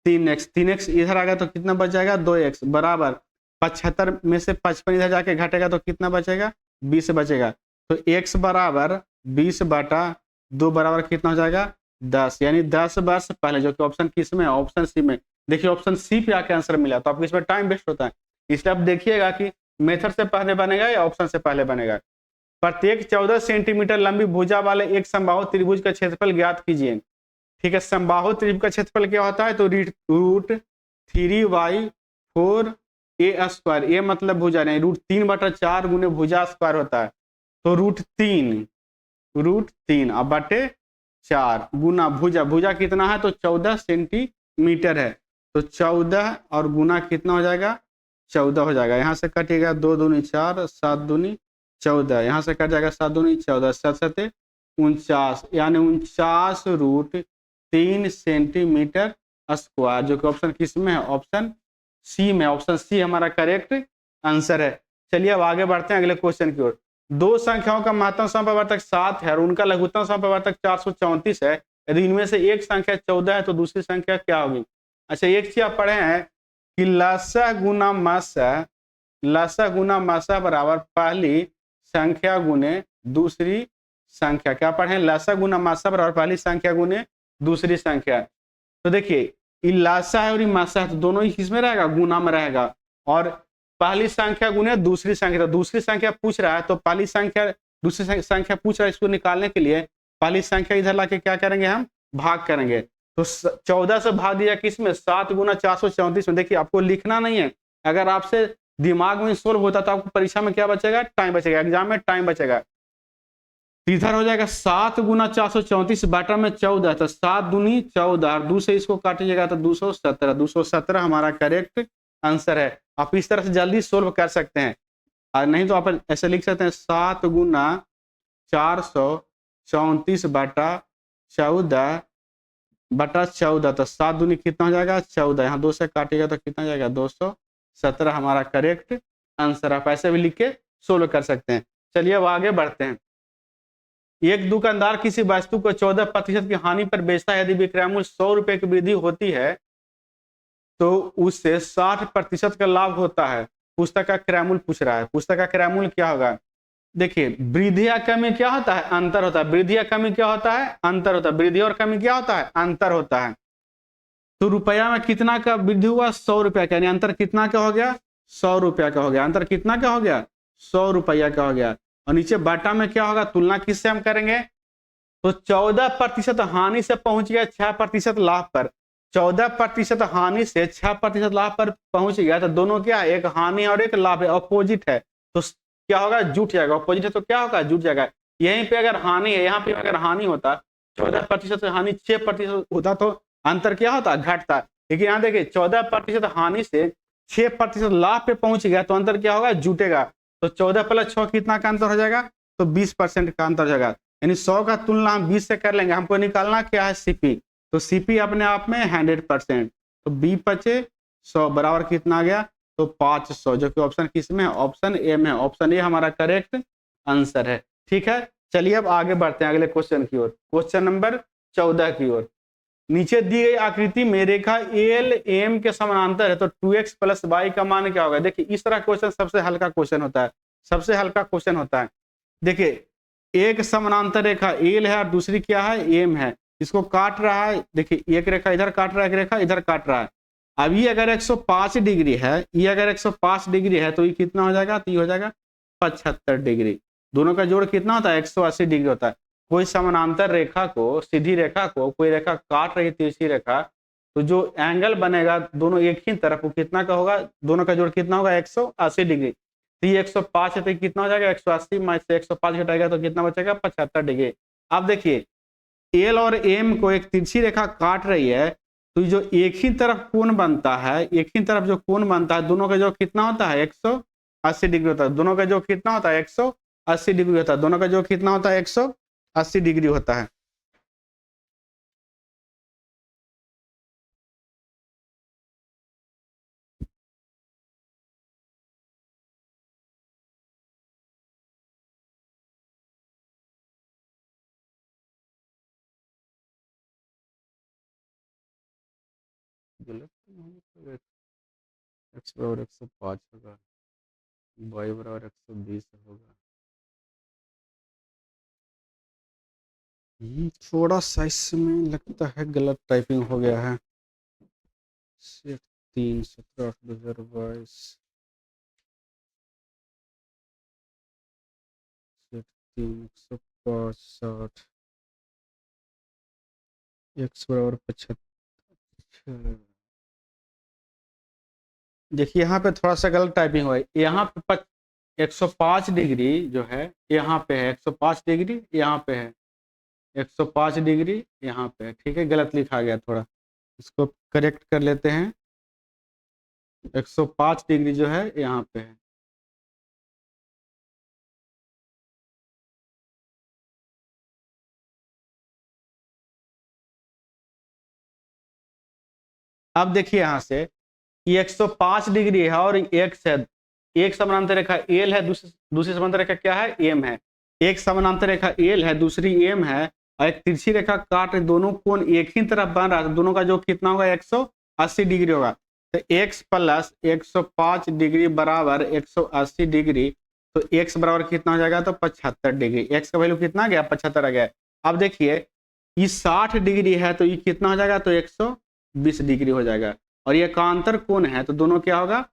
3x। 3x इधर आ गया तो कितना बच जाएगा, 2x बराबर 75 में से 55 इधर जाके घटेगा तो कितना बचेगा, 20 बचेगा। तो x बराबर 20 बटा 2 बराबर कितना हो जाएगा, 10। यानी 10 वर्ष पहले, जो कि ऑप्शन किस में है, ऑप्शन सी में। देखिए ऑप्शन सी पे आके आंसर मिला, तो आपको इसमें टाइम वेस्ट होता है, इसलिए आप देखिएगा कि मेथड से पहले बनेगा या ऑप्शन से पहले बनेगा। प्रत्येक 14 सेंटीमीटर लंबी भुजा वाले एक समबाहु त्रिभुज का क्षेत्रफल ज्ञात कीजिए। ठीक है, समबाहु त्रिभुज का क्षेत्रफल क्या होता है, तो √3y 4a² ए मतलब भुजा नहीं, √3/4 गुने भुजा स्क्वायर होता है, तो √3 अब बटे 4 गुना भुजा, भुजा कितना है तो 14 सेंटीमीटर है, तो 14 और गुना कितना हो जाएगा 14 हो जाएगा। यहाँ से कटेगा 2 दूनी 4, 7 दूनी 14, यहाँ से कट जाएगा 7 दूनी 14, 7 7 49, यानी 49√3 सेंटीमीटर स्क्वायर, जो कि ऑप्शन किस में है, ऑप्शन सी में। ऑप्शन सी हमारा करेक्ट आंसर है। चलिए अब आगे बढ़ते हैं अगले क्वेश्चन की ओर। दो संख्याओं का महत्तम समपरिवर्तक 7 है और उनका लघुत्तम समपरिवर्तक 434 है। यदि इनमें से एक संख्या 14 है तो दूसरी संख्या क्या होगी। अच्छा, एक चीज आप पढ़े हैं कि लसा गुना मसा बराबर पहली संख्या गुने दूसरी संख्या। क्या पढ़े, लसा गुना मसा बराबर पहली संख्या गुने दूसरी संख्या। तो देखिए लासा है और मासा है, तो दोनों ही किसमें रहेगा, गुना में रहेगा। और पहली संख्या गुने दूसरी संख्या, तो दूसरी संख्या पूछ रहा है तो पहली संख्या दूसरी संख्या पूछ रहा है, इसको निकालने के लिए पहली संख्या इधर लाके क्या करेंगे, हम भाग करेंगे। तो 14 से भाग दिया किसमें, 7 गुना 434 में। देखिए आपको लिखना नहीं है, अगर आपसे दिमाग में सोल्व होता तो आपको परीक्षा में क्या बचेगा, टाइम बचेगा, एग्जाम में टाइम बचेगा। इधर हो जाएगा 7 गुना 434 बाटा में 14, तो 7 दूनी 14 और 2 से इसको काटिएगा तो 217 हमारा करेक्ट आंसर है। आप इस तरह से जल्दी सोल्व कर सकते हैं, और नहीं तो आप ऐसे लिख सकते हैं 7 गुना 434 बाटा 14 तो 7 दूनी कितना हो जाएगा 14, यहाँ 2 से काटिएगा तो कितना जाएगा 217 हमारा करेक्ट आंसर। आप ऐसे भी लिख के सोल्व कर सकते हैं। चलिए अब आगे बढ़ते हैं। एक दुकानदार किसी वस्तु को 14% की हानि पर बेचता है। यदि विक्रय मूल्य 100 रुपए की वृद्धि होती है तो उससे 60% का लाभ होता है। पुस्तक का क्रय मूल्य पूछ रहा है, पुस्तक का क्रय मूल्य क्या होगा। देखिए वृद्धि या कमी क्या होता है, अंतर होता है। वृद्धि या कमी क्या होता है, अंतर होता है। वृद्धि और कमी क्या होता है, अंतर होता है। तो रुपया में कितना का वृद्धि हुआ, 100 रुपया का, यानी अंतर कितना का हो गया, 100 रुपया का हो गया। अंतर कितना का हो गया, 100 रुपया का हो गया। और नीचे बाटा में क्या होगा, तुलना किससे हम करेंगे, तो 14% हानि से पहुंच गया 6% लाभ पर। 14% हानि से 6% लाभ पर पहुंच गया, तो दोनों क्या है, एक हानि और एक लाभ है, अपोजिट है, तो क्या होगा, जुट जाएगा। अपोजिट है तो क्या होगा, जुट जाएगा। यहीं पे अगर हानि है, यहाँ पे अगर हानि होता 14% से हानि 6% होता तो अंतर क्या होता, घटता। लेकिन यहाँ देखिए 14% हानि से 6% लाभ पे पहुंच गया, तो अंतर क्या होगा, जुटेगा। तो 14 + 6 कितना का अंतर हो जाएगा, तो 20% का अंतर हो जाएगा। यानी 100 का तुलना हम 20 से कर लेंगे। हमको निकालना क्या है, सीपी, तो सीपी अपने आप में 100%, तो 20 × 100 बराबर कितना आ गया, तो 500, जो कि ऑप्शन किस में है, ऑप्शन ए में है। ऑप्शन ए हमारा करेक्ट आंसर है। ठीक है, चलिए अब आगे बढ़ते हैं अगले क्वेश्चन की ओर, क्वेश्चन नंबर 14 की ओर। नीचे दी गई आकृति में रेखा एल एम के समानांतर है, तो 2x + y का मान क्या होगा। देखिए इस तरह क्वेश्चन सबसे हल्का क्वेश्चन होता है, सबसे हल्का क्वेश्चन होता है। देखिए एक समानांतर रेखा एल है और दूसरी क्या है, एम है। इसको काट रहा है, देखिए एक रेखा इधर काट रहा है, एक रेखा इधर काट रहा है। अब ये अगर 105 डिग्री है, ये अगर 105 डिग्री है, तो ये कितना हो जाएगा, तो ये हो जाएगा 75 डिग्री। दोनों का जोड़ कितना होता है, 180 डिग्री होता है। कोई समानांतर रेखा को, सीधी रेखा को कोई रेखा काट रही है, तिरछी रेखा, तो जो एंगल बनेगा दोनों एक ही तरफ, वो कितना का होगा, दोनों का जोड़ कितना होगा, 180 डिग्री। तो ये 105 है तो कितना हो जाएगा, 180 में से 105 घटाएगा तो कितना बचेगा, 75 डिग्री। अब देखिए एल और एम को एक तिरछी रेखा काट रही है, तो जो एक ही तरफ कोण बनता है, एक ही तरफ जो कोण बनता है, दोनों का जो कितना होता है, 180 डिग्री होता है। दोनों का जो कितना होता है, 180 डिग्री होता है। दोनों का जो कितना होता है, 180 डिग्री होता है। x बराबर 105 होगा, y बराबर 120 होगा। थोड़ा सा इसमें लगता है गलत टाइपिंग हो गया है। 3/17/2022, 3/165, x बराबर 75। देखिए यहाँ पे थोड़ा सा गलत टाइपिंग हुआ है। यहाँ पे 105 डिग्री जो है यहाँ पे है, 105 डिग्री यहाँ पे है, 105 डिग्री यहाँ पे है। ठीक है, गलत लिखा गया थोड़ा, इसको करेक्ट कर लेते हैं। 105 डिग्री जो है यहाँ पे है। अब देखिए यहाँ से ये 105 डिग्री है और एक्स है, एक समानांतर रेखा एल है, दूसरी समानांतर रेखा क्या है, एम है। एक समानांतर रेखा एल है, दूसरी एम है, और एक तिरछी रेखा काट रही, दोनों कोण एक ही तरफ बन रहा है, तो दोनों का जो कितना होगा 180 डिग्री होगा। तो x प्लस 105 डिग्री बराबर 180 डिग्री, तो x बराबर कितना हो जाएगा, तो 75 डिग्री। x का वैल्यू कितना गया, 75 आ गया। अब देखिए ये 60 डिग्री है तो ये कितना हो जाएगा, तो 120 डिग्री हो जाएगा। और ये एकांतर कोण है तो दोनों क्या होगा,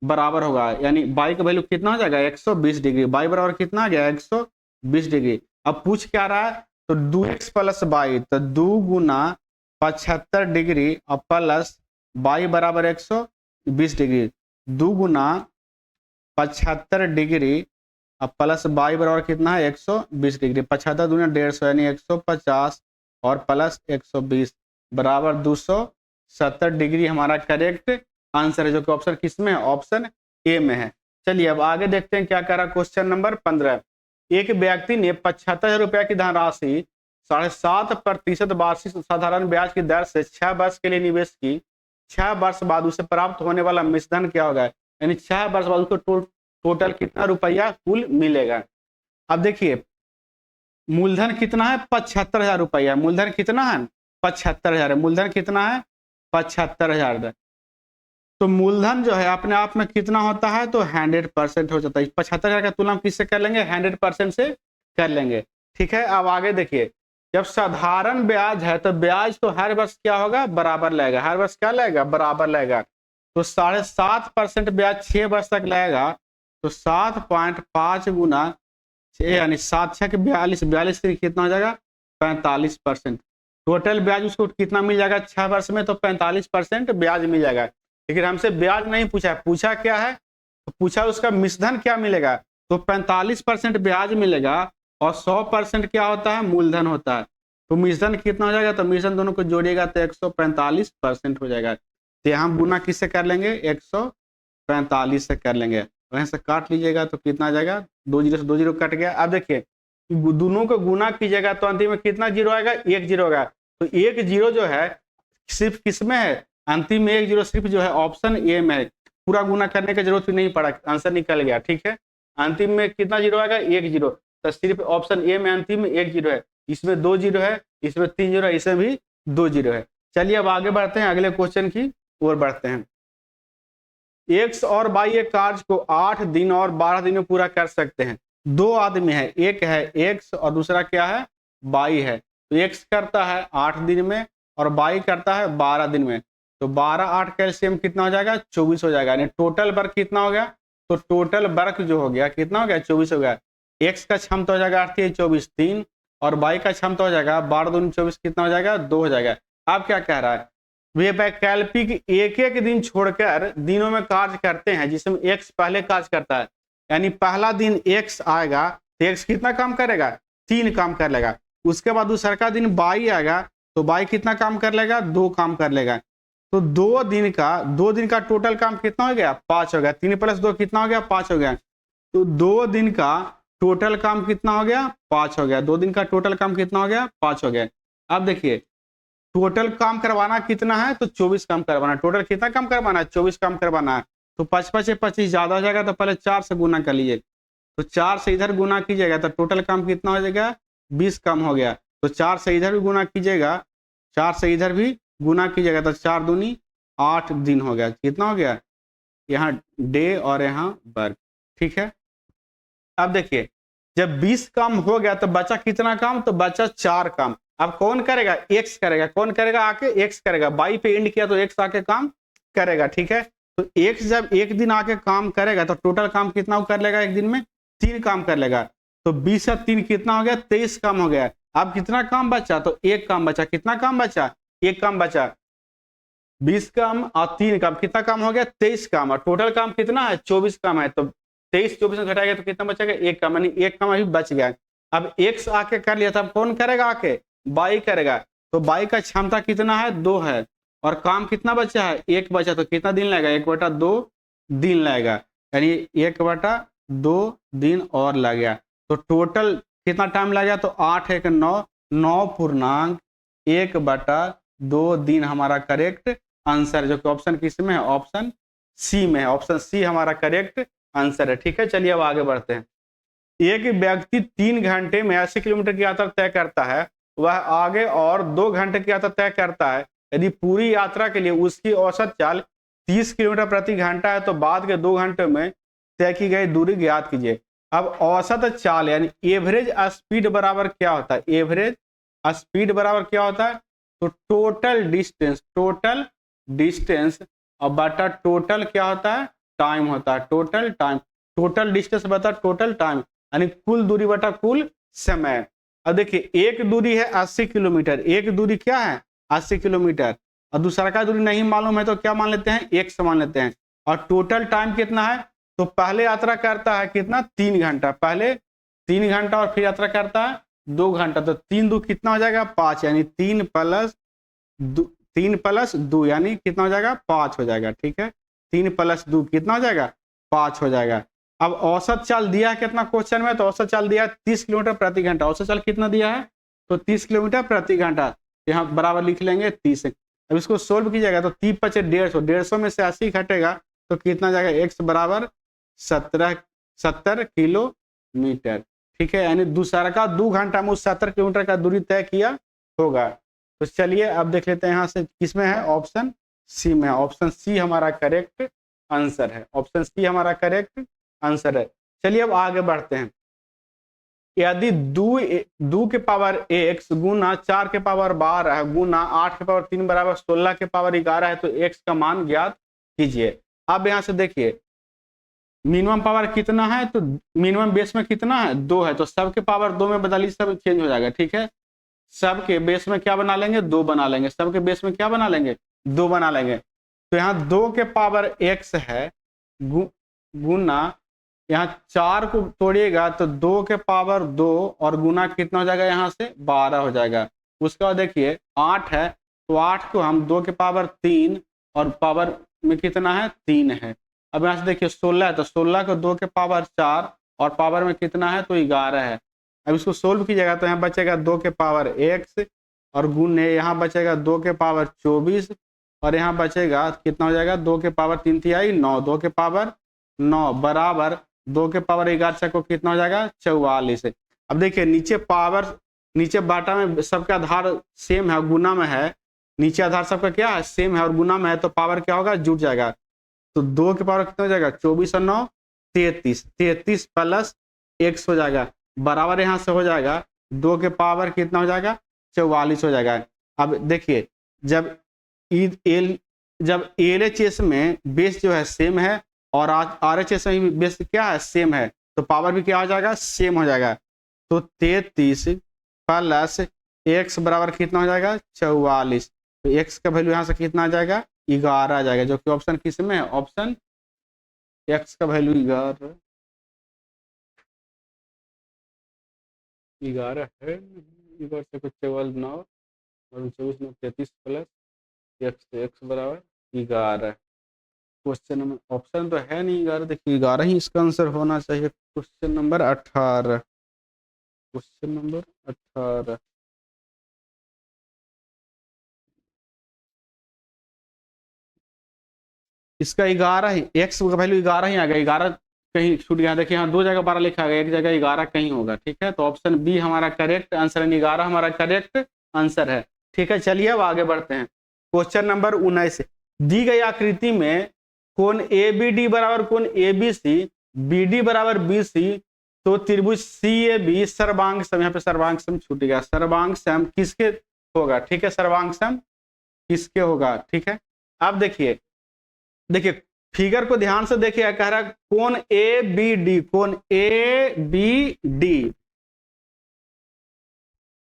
बराबर होगा, यानी बाई का वैल्यू कितना हो जाएगा, 120 डिग्री। बाई बराबर कितना आ गया, 120 डिग्री। अब पूछ क्या रहा है, तो 2x प्लस बाई, तो 2 गुना 75 डिग्री और प्लस बाई बराबर 120 डिग्री। 2 गुना 75 डिग्री और प्लस बाई बराबर कितना है, 120 डिग्री। 75 दूना 150 यानी 150 और प्लस 120 बराबर 270 डिग्री हमारा करेक्ट आंसर है, जो कि ऑप्शन किस में है, ऑप्शन ए में है। चलिए अब आगे देखते हैं क्या कह रहा है। क्वेश्चन नंबर 15, एक व्यक्ति ने 75,000 रुपया की धनराशि 7.5% वार्षिक साधारण ब्याज की दर से 6 वर्ष के लिए निवेश की। 6 वर्ष बाद उसे प्राप्त होने वाला मिश्रधन क्या होगा, यानी 6 वर्ष बाद उसको टोटल कितना रुपया कुल मिलेगा। अब देखिए मूलधन कितना है, 75,000 रुपया। मूलधन कितना है, 75,000 है। मूलधन कितना है, 75,000। तो मूलधन जो है अपने आप में कितना होता है, तो 100% हो जाता है। 75,000 का तुलना किससे कर लेंगे, 100% से कर लेंगे। ठीक है, अब आगे देखिए, जब साधारण ब्याज है तो ब्याज तो हर वर्ष क्या होगा, बराबर लगेगा। हर वर्ष क्या लगेगा, बराबर लगेगा। तो 7.5% ब्याज 6 वर्ष तक लगेगा, तो 7.5 गुना 6 यानी 7 6 के 42, 42 से कितना हो जाएगा, 45%। टोटल ब्याज उसको कितना मिल जाएगा 6 वर्ष में, तो 45% ब्याज मिल जाएगा। लेकिन हमसे ब्याज नहीं पूछा, पूछा क्या है, तो पूछा उसका मिश्रधन क्या मिलेगा, तो 45% ब्याज मिलेगा और 100% क्या होता है, मूलधन होता है। तो मिश्रधन कितना हो जाएगा, तो मिश्रधन दोनों को जोड़िएगा तो 145% हो जाएगा। तो यहाँ गुना किससे कर लेंगे, 145 से कर लेंगे। वहीं से काट लीजिएगा तो कितना आ जाएगा, 2 जीरो से 2 जीरो कट गया। अब देखिए दोनों को गुना कीजिएगा तो अंतिम में कितना जीरो आएगा, 1 जीरो आएगा। तो 1 जीरो जो है सिर्फ किस में है, अंतिम में 1 जीरो सिर्फ जो है ऑप्शन ए में है। पूरा गुना करने की जरूरत भी नहीं पड़ा, आंसर निकल गया। ठीक है, अंतिम में कितना जीरो आएगा, 1 जीरो। तो सिर्फ ऑप्शन ए में अंतिम में 1 जीरो है, इसमें 2 जीरो है, इसमें 3 जीरो है, इसमें भी 2 जीरो है। चलिए अब आगे बढ़ते हैं, अगले क्वेश्चन की ओर बढ़ते हैं। एक्स और वाई एक कार्य को 8 दिन और 12 दिन में पूरा कर सकते हैं। 2 आदमी है, एक है एक्स और दूसरा क्या है, वाई है। तो एक्स करता है 8 दिन में और वाई करता है 12 दिन में। तो 12 8 कैल्शियम कितना हो जाएगा, 24 हो जाएगा। यानी टोटल वर्क कितना हो गया, तो टोटल वर्क जो हो गया कितना हो गया, 24 हो गया। एक्स का क्षमता हो जाएगा 8 24 3 और वाई का क्षमता हो जाएगा 12 दूनी 24 कितना हो जाएगा, 2 हो जाएगा। अब क्या कह रहा है, वे वैकल्पिक एक एक दिन छोड़कर दिनों में कार्य करते हैं जिसमें एक्स पहले कार्य करता है। यानी पहला दिन एक्स आएगा तो एक्स कितना काम करेगा, 3 काम कर लेगा। उसके बाद दूसरा दिन वाई आएगा तो वाई कितना काम कर लेगा, 2 काम कर लेगा। तो 2 दिन का टोटल काम कितना हो गया, 5 हो गया। 3 + 2 कितना हो गया, 5 हो गया। तो 2 दिन का टोटल काम कितना हो गया, 5 हो गया। 2 दिन का टोटल काम कितना हो गया, 5 हो गया। अब देखिए टोटल काम करवाना कितना है, तो 24 काम करवाना। टोटल कितना काम करवाना है, 24 काम करवाना है। तो 5 5 25 ज्यादा हो जाएगा, तो पहले 4 से गुना कर लीजिए। तो 4 से इधर गुना कीजिएगा तो टोटल काम कितना हो जाएगा, 20 काम हो गया। तो 4 से इधर भी गुना कीजिएगा, 4 से इधर भी गुना कीजिएगा तो 4 दूनी 8 दिन हो गया। कितना हो गया, यहाँ डे और यहाँ वर्क। ठीक है, अब देखिए जब 20 काम हो गया तो बचा कितना काम, तो बचा 4 काम। अब कौन करेगा, एक्स करेगा। कौन करेगा, आके एक्स करेगा। बाई पे एंड किया तो एक्स आके काम करेगा। ठीक है, तो एक्स जब एक दिन आके काम करेगा तो टोटल काम कितना कर लेगा, एक दिन में 3 काम कर लेगा। तो 20 और 3 कितना हो गया, 23 काम हो गया। अब कितना काम बचा, तो 1 काम बचा। कितना काम बचा, 1 काम बचा। 20 कम और 3 कम, कितना काम हो गया 23 काम, और टोटल काम कितना है 24 काम है। तो 23 24 में घटाएगा तो कितना बचेगा 1 काम, यानी 1 काम अभी बच गया। अब x आके कर लिया था, अब कौन करेगा आके y करेगा। तो y का क्षमता कितना है 2 है, और काम कितना बचा है 1 बचा, तो कितना दिन लगेगा 1/2 दिन लगेगा, यानी 1/2 दिन और लग गया। तो टोटल कितना टाइम लगेगा, तो 8 1 9 9.1/2 दिन हमारा करेक्ट आंसर, जो कि ऑप्शन किस में है, ऑप्शन सी में है। ऑप्शन सी हमारा करेक्ट आंसर है। ठीक है, चलिए अब आगे बढ़ते हैं। एक व्यक्ति 3 घंटे में 80 किलोमीटर की यात्रा तय करता है, वह आगे और 2 घंटे की यात्रा तय करता है। यदि पूरी यात्रा के लिए उसकी औसत चाल 30 किलोमीटर प्रति घंटा है, तो बाद के 2 घंटों में तय की गई दूरी ज्ञात कीजिए। अब औसत चाल यानी एवरेज स्पीड बराबर क्या होता है, एवरेज स्पीड बराबर क्या होता है, तो टोटल डिस्टेंस और बटा टोटल क्या होता है, टाइम होता है, टोटल टाइम, टोटल डिस्टेंस बता टोटल टाइम, यानी कुल दूरी बटा कुल समय। अब देखिए एक दूरी है 80 किलोमीटर, एक दूरी क्या है 80 किलोमीटर, और दूसरा का दूरी नहीं मालूम है तो क्या मान लेते हैं, एक मान लेते हैं। और टोटल टाइम कितना है, तो पहले यात्रा करता है कितना 3 घंटा, पहले 3 घंटा और फिर यात्रा करता है 2 घंटा, तो 3 2 कितना हो जाएगा 5, यानी 3 प्लस 2 यानी कितना हो जाएगा 5 हो जाएगा। ठीक है, 3 + 2 कितना हो जाएगा 5 हो जाएगा। अब औसत चाल दिया है कितना क्वेश्चन में, तो औसत चाल दिया है 30 किलोमीटर प्रति घंटा, औसत चाल कितना दिया है, तो 30 किलोमीटर प्रति घंटा, यहाँ बराबर लिख लेंगे 30। अब इसको सोल्व कीजिएगा तो 30 × 5 = 150, 150 में से 80 घटेगा तो कितना जाएगा, x बराबर 70 किलोमीटर। ठीक है, यानी दूसरा का 2 घंटा में 70 किलोमीटर का दूरी तय किया होगा। तो चलिए अब देख लेते हैं यहाँ से किसमें है, ऑप्शन सी में है। ऑप्शन सी हमारा करेक्ट आंसर है, ऑप्शन सी हमारा करेक्ट आंसर है। चलिए अब आगे बढ़ते हैं। यदि 2 के पावर x गुना 4 के पावर 12 गुना 8 के पावर 3 बराबर 16 के पावर 11 है, तो x का मान ज्ञात कीजिए। अब यहाँ से देखिए मिनिमम पावर कितना है, तो मिनिमम बेस में कितना है 2 है, तो सबके पावर 2 में बदलिए, सब चेंज हो जाएगा। ठीक है, सबके बेस में क्या बना लेंगे 2 बना लेंगे, सबके बेस में क्या बना लेंगे 2 बना लेंगे। तो यहाँ 2 के पावर x है गुना, यहाँ 4 को तोड़िएगा तो 2 के पावर 2 और गुना कितना हो जाएगा, यहाँ से 12 हो जाएगा। उसके बाद देखिए 8 है, तो 8 को हम 2 के पावर 3 और पावर में कितना है 3 है। अब यहाँ से देखिए 16 है, तो 16 को 2 के पावर 4 और पावर में कितना है, तो 11 है। अब इसको सोल्व कीजिएगा तो यहाँ बचेगा 2 के पावर x और गुने यहाँ बचेगा 2 के पावर 24 और यहाँ बचेगा कितना हो जाएगा 2 के पावर 3 तिहाई 9, 2 के पावर 9 बराबर 2 के पावर 11 को कितना हो जाएगा 44। अब देखिए नीचे पावर, नीचे बाटा में सबका आधार सेम है, गुना में है, नीचे आधार सबका क्या है सेम है और गुना में है, तो पावर क्या होगा जुट जाएगा। तो 2 के पावर कितना हो जाएगा 24 और 9 33, 33 + x हो जाएगा बराबर यहाँ से हो जाएगा 2 के पावर कितना हो जाएगा 44 हो जाएगा। अब देखिए जब LHS में बेस जो है सेम है और RHS में बेस क्या है सेम है, तो पावर भी क्या हो जाएगा सेम हो जाएगा। तो 33 + x बराबर कितना हो जाएगा 44, तो x का वैल्यू यहाँ से कितना आ जाएगा 11 आ जाएगा, जो कि ऑप्शन किस में है, ऑप्शन x का वैल्यू 11 है। 11 से कुछ 9 और 24 में 33 + x बराबर 11। क्वेश्चन नंबर, ऑप्शन तो है नहीं 11, देखिए 11 ही इसका आंसर होना चाहिए। क्वेश्चन नंबर 18, क्वेश्चन नंबर 18 इसका 11 ही, x का वैल्यू 11 ही आ गया, 11 कहीं छूट गया, देखिए यहाँ 2 जगह 12 लिखा गया, एक जगह 11 कहीं होगा। ठीक है, तो ऑप्शन बी हमारा करेक्ट आंसर है, 11 हमारा करेक्ट आंसर है। ठीक है, चलिए अब आगे बढ़ते हैं। क्वेश्चन नंबर 19, दी गई आकृति में कोण ABD बराबर कोण ABC, BD बराबर BC, तो त्रिभुज CAB सर्वांग सम, यहाँ पे सर्वांग सम छूट गया, सर्वांग सम किसके होगा। ठीक है, सर्वांग सम किसके होगा। ठीक है, अब देखिए फिगर को ध्यान से देखिए, कह रहा कोण ABD, कोण ABD,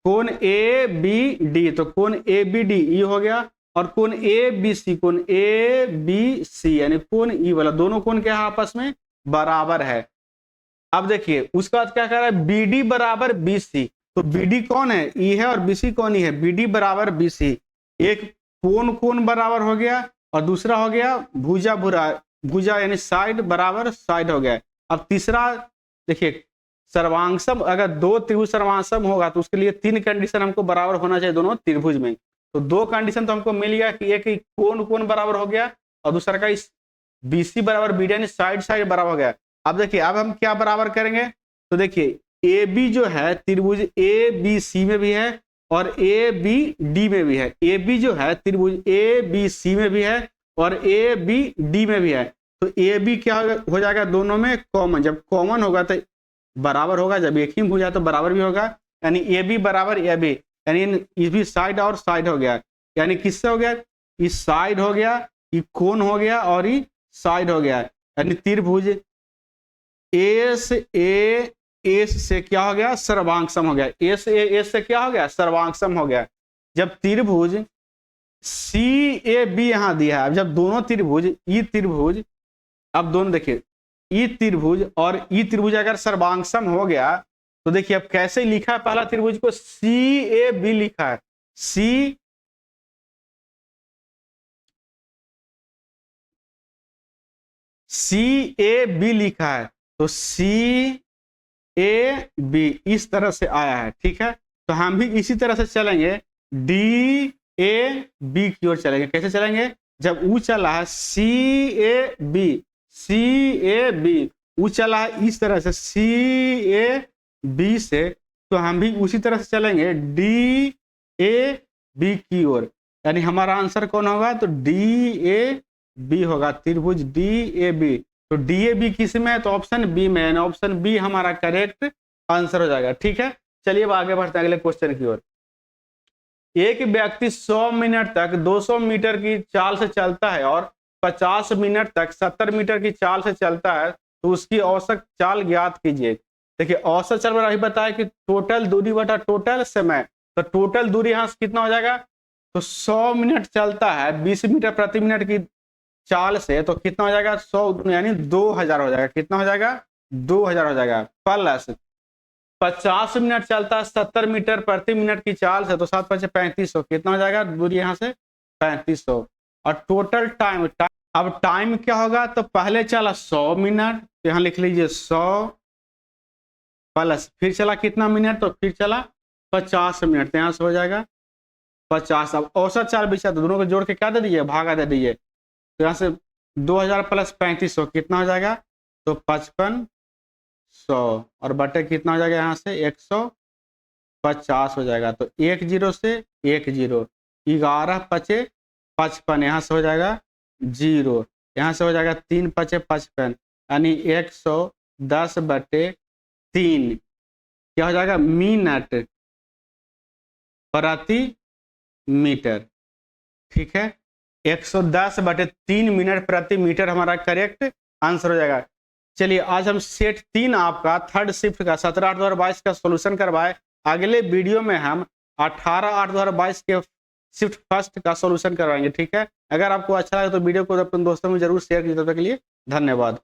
कोण ABD, तो कोण ABD ये हो गया और कोण ए बी सी, कोण ए बी सी यानी कोण ई वाला, दोनों कोण क्या है आपस में बराबर है। अब देखिए उसका बाद क्या कर रहा है, बी डी बराबर बी सी, तो बी डी कौन है, ई है, और बी सी कौन ही है, बी डी बराबर बी सी। एक कोण कोण बराबर हो गया और दूसरा हो गया भुजा भुजा यानी साइड बराबर साइड हो गया। अब तीसरा देखिए सर्वांगसम, अगर दो त्रिभुज सर्वांगसम होगा तो उसके लिए तीन कंडीशन हमको बराबर होना चाहिए दोनों त्रिभुज में। तो दो कंडीशन तो हमको मिल गया कि एक कोण कोण बराबर हो गया और दूसरा का इस बीसी बराबर बी डी यानी साइड साइड बराबर हो गया। अब देखिए अब हम क्या बराबर करेंगे, तो देखिए ए बी जो है त्रिभुज ए बी सी में भी है और ए बी डी में भी है। ए बी जो है त्रिभुज ए बी सी में भी है और ए बी डी में भी है। तो ए बी क्या हो जाएगा, दोनों में कॉमन, जब कॉमन होगा तो बराबर होगा, जब एक ही हो जाए तो बराबर भी होगा, यानी ए बी बराबर ए बी, यानी ये भी साइड और साइड हो गया। यानी किससे हो गया, इस साइड हो गया, ये कोण हो गया और ये साइड हो गया, यानी त्रिभुज एस ए एस से क्या हो गया, सर्वांगसम हो गया। एस ए एस से क्या हो गया, सर्वांगसम हो गया। जब त्रिभुज सी ए बी यहां दिया है, अब जब दोनों त्रिभुज ई त्रिभुज, अब दोनों देखिए ई त्रिभुज और ई त्रिभुज अगर सर्वांगसम हो गया तो देखिए अब कैसे लिखा है, पहला त्रिभुज को सी ए बी लिखा है, सी ए बी लिखा है, तो सी ए बी इस तरह से आया है, ठीक है। तो हम भी इसी तरह से चलेंगे, डी ए बी की ओर चलेंगे। कैसे चलेंगे, जब ऊ चला है सी A B, C A B ऊ चला है इस तरह से सी ए बी से, तो हम भी उसी तरह से चलेंगे डी ए बी की ओर, यानी हमारा आंसर कौन होगा, तो डी ए बी होगा, त्रिभुज डी ए बी। तो डी ए बी किस में है, तो ऑप्शन बी में, यानी ऑप्शन बी हमारा करेक्ट आंसर हो जाएगा, ठीक है। चलिए अब आगे बढ़ते हैं अगले क्वेश्चन की ओर। एक व्यक्ति 100 मिनट तक 200 मीटर की चाल से चलता है और 50 मिनट तक 70 मीटर की चाल से चलता है, तो उसकी औसत चाल ज्ञात कीजिए। देखिए औसत चाल अभी बताया कि टोटल दूरी बटा टोटल समय, तो टोटल दूरी यहाँ से कितना हो जाएगा, तो 100 मिनट चलता है 20 मीटर प्रति मिनट की चाल से, तो कितना हो जाएगा 100 यानी 2000 हो जाएगा, कितना हो जाएगा 2000 हो जाएगा, प्लस 50 मिनट चलता है 70 मीटर प्रति मिनट की चाल से, तो 7 5 3500, कितना हो जाएगा दूरी यहाँ से 3500। और टोटल टाइम, अब टाइम क्या होगा, तो पहले चला 100 मिनट, तो यहाँ लिख लीजिए 100 प्लस फिर चला कितना मिनट, तो फिर चला 50 मिनट, तो यहाँ से हो जाएगा 50। अब औसत चाल बिछा, तो दोनों को जोड़ के क्या दे दीजिए, भागा दे दीजिए, तो यहाँ से 2000 प्लस 3500 कितना हो जाएगा, तो 5500 और बटे कितना हो जाएगा यहाँ से 150 हो जाएगा। तो 1 0 से 1 0, 11 पचे 55, यहाँ से हो जाएगा 0, यहाँ से हो जाएगा 3 पचे 55, यानी 110 बटे 3 क्या हो जाएगा, मिनट प्रति मीटर, ठीक है। 110 बटे 3 मिनट प्रति मीटर हमारा करेक्ट आंसर हो जाएगा। चलिए आज हम सेट 3 आपका थर्ड शिफ्ट का 17/8/2022 का सॉल्यूशन करवाए। अगले वीडियो में हम 18/8/2022 के शिफ्ट फर्स्ट का सॉल्यूशन करवाएंगे, ठीक है। अगर आपको अच्छा लगे तो वीडियो को अपने दोस्तों में जरूर शेयर कीजिए। तब तक के लिए धन्यवाद।